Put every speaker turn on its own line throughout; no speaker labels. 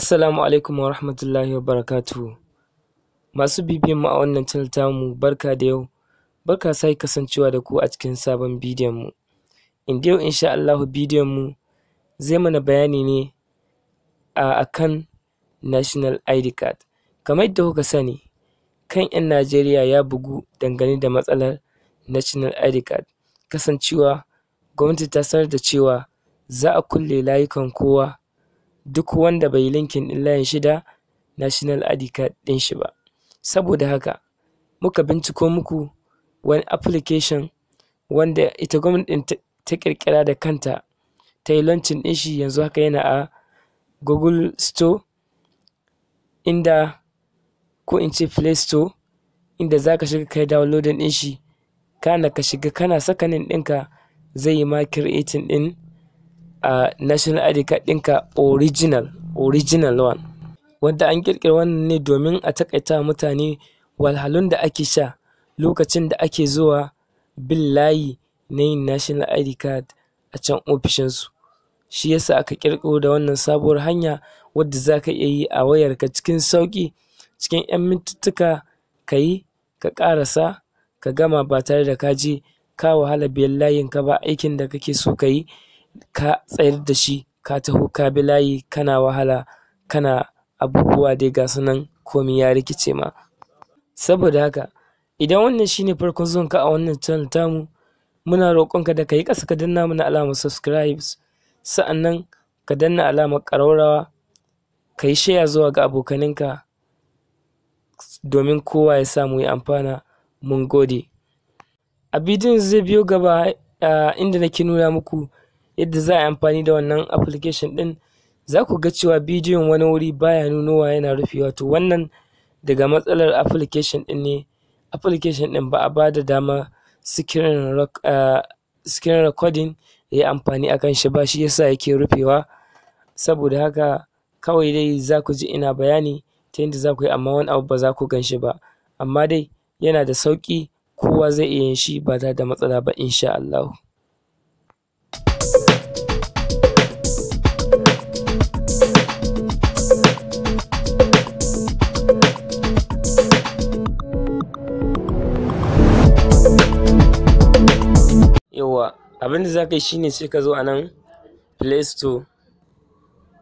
Assalamu alaikum wa rahmatullahi wa barakatuhu. Masu bibiyan mu a wannan channel tamu barka da yau, barka sake kasancewa da ku a cikin sabon bidiyon mu. Inda yau insha Allahu bidiyon mu zai mana bayani ne akan National ID card. Kamar yadda kuka sani, kan 'yan Najeriya ya bugu dangane da matsalar National ID card, kasancewa gwamnati ta sanar da cewa za a kulle layukan kowa duk wanda bai linkin ɗin layin shi da National ID card ɗin shi ba. Saboda haka muka binciko muku wani application wanda ita gwamnati ɗin ta ƙirƙira da kanta, ta yi launching ɗin shi, yanzu haka yana a Google Store, inda ko in ce Play Store, inda za ka shiga kai downloading ɗin shi, kana ka shiga kana saka nin ɗinka zai yi ma creating ɗin National ID card ɗinka original one, wanda an ƙirƙira wannan ne domin a taƙaita mutane walhalun da ake sha lokacin da ake zuwa bin layi na yin National ID card a can ofishinsu. Shi yasa aka ƙirƙiro da wannan sabuwar hanya wadda za ka iya yi a wayarka cikin sauƙi, cikin 'yan mintuttuka ka yi ka ƙarasa ka gama ba tare da ka je ka wahala biyan layinka ba. Aikin da kake so ka yi ka tsayar da shi, ka taho ka bi layi kana wahala kana abubuwa dai ga su nan komai ya rikice ma. Saboda haka idan wannan shine farkon zuwanka a wannan channel tamu, muna roƙonka da ka yi ƙasa ka danna mana alamar subscribes, sa'annan ka danna alamar ƙararrawa, ka yi share zuwa ga abokaninka domin kowa ya samu ya amfana. Mun gode. A bidiyon zai biyo gaba inda nake nuna muku yadda za a yi amfani da wannan application ɗin. Za ku ga cewa bidiyon wani wuri baya nunowa, yana rufewa. To wannan daga matsalar application ɗin ne. Application ɗin ba a ba da dama screen recording ya yi amfani a kan shi ba, shi yasa yake rufewa. Saboda haka kawai dai za ku ji ina bayani ta yadda za ku yi, amma wani abu ba za ku gan shi ba. Amma dai yana da sauƙi, kowa zai iya yin shi ba tare da matsala ba insha Allah. Yawwa, abinda za ka yi shine sai ka zo a nan Play Store.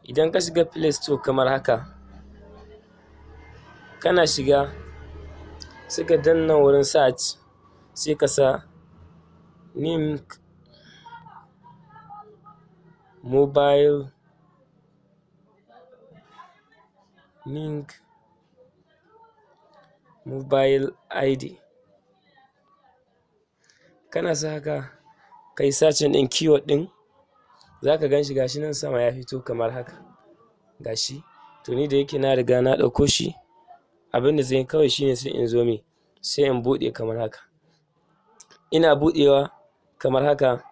Idan ka shiga Play Store kamar haka, kana shiga sai ka danna wurin search, sai ka sa mobile ID. Kana sa haka ka yi searching ɗin keyword ɗin, za ka gan shi gashi nan sama ya fito kamar haka gashi. To ni da yake na riga na ɗauko shi, abin da zai yi kawai shine sai in zo sai in buɗe kamar haka. Ina buɗewa kamar haka,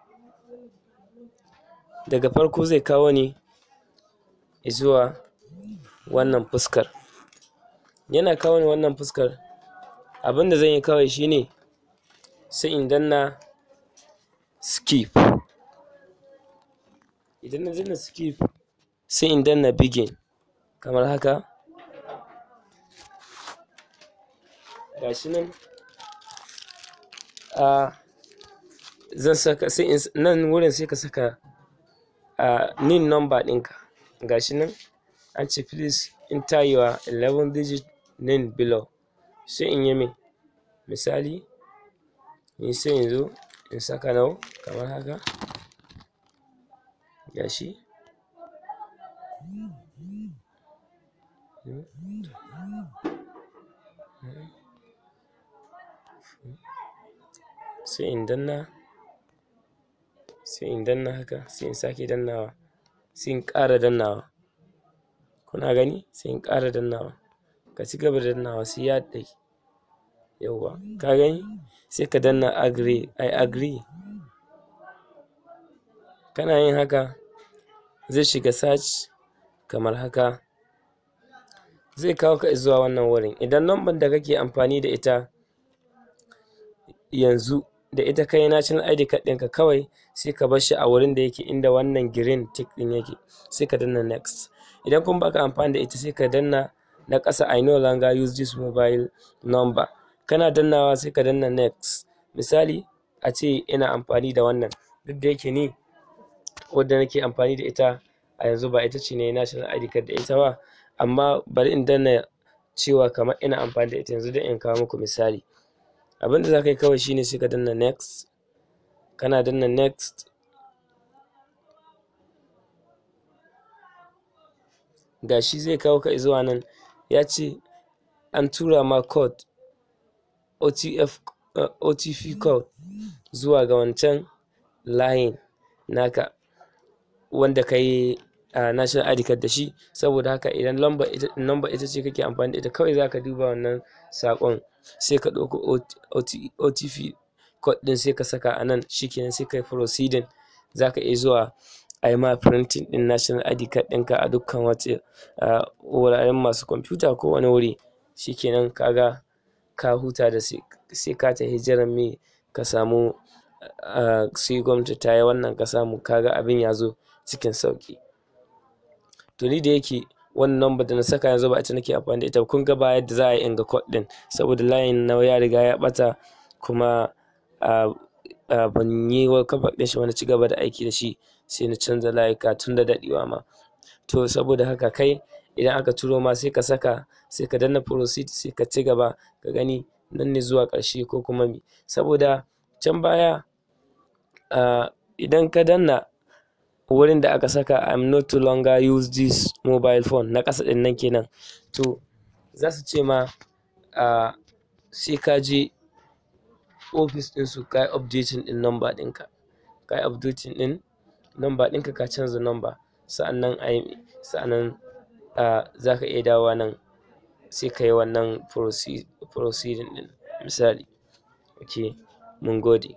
daga farko zai kawo ni zuwa wannan fuskar. Yana kawo ni wannan fuskar, abin da zan yi kawai shine sai in danna skip. Idan na danna skip sai in danna begin kamar haka. Gashi nan zan saka, sai nan wurin sai ka saka NIN number ɗinka. Gashi nan an ce please enter your 11-digit NIN below. Sai in yi misali, ni sai in zo in saka nawa kamar haka gashi. Sai in danna haka, sai in sake dannawa, sai in ƙara dannawa. Kuna gani? Sai in ƙara dannawa, ka ci gaba da dannawa sai ya daɗe. Yawwa, ka gani? Sai ka danna I agree. Kana yin haka zai shiga search kamar haka, zai kawo ka zuwa wannan wurin. Idan number da kake amfani da ita yanzu da ita kai National ID card ɗinka, kawai sai ka bar shi a wurin da yake inda wannan green tick ɗin yake, sai ka danna next. Idan kuma baka amfani da ita sai ka danna na ƙasa I no longer use this mobile number. Kana dannawa sai ka danna next. Misali a ce ina amfani da wannan, duk da yake ni wadda nake amfani da ita a yanzu ba ita ce ne national ID card da ita ba, amma bari in danna cewa kamar ina amfani da ita yanzu don in kawo muku misali. Abin da za ka yi kawai shine sai ka danna next. Kana danna next, gashi zai kawo ka zuwa nan, ya ce an tura ma code OTP code zuwa ga wancan layin naka wanda ka yi national ID card da shi. Saboda haka idan lamba ita ce kake amfani da ita, kawai za ka duba wannan saƙon sai ka ɗauko OTP code ɗin sai ka saka a nan, shikenan sai ka yi proceeding. Za ka iya zuwa a yi ma printing ɗin national ID card ɗinka a dukkan wace wuraren masu kwamfuta ko wani wuri. Shikenan kaga ka huta da sai ka tafi jiran me ka samu sai gwamnati ta yi wannan ka samu, kaga abin ya zo cikin sauki. To ni da yake wannan number da na saka yanzu ba ita nake amfani da ita, kun ga ba yadda za a yi in ga code ɗin saboda layin na ya riga ya ɓata, kuma ban yi welcome back ɗin shi wani ci gaba da aiki da shi sai na canza layuka tun da daɗewa ma. To saboda haka kai idan aka turo ma sai ka saka, sai ka danna proceed, sai ka ci gaba ka gani nan ne zuwa ƙarshe ko kuma me. Saboda can baya idan ka danna wurin da aka saka I'm not to longer use this mobile phone na ƙasa ɗin nan kenan, to za su ce ma sai ka je ofis ɗinsu ka yi updating ɗin number ɗinka, ka yi updating ɗin number ɗinka, ka canza number, sa'annan za ka iya dawowa nan sai ka yi wannan proceeding ɗin misali. Okay, mun gode.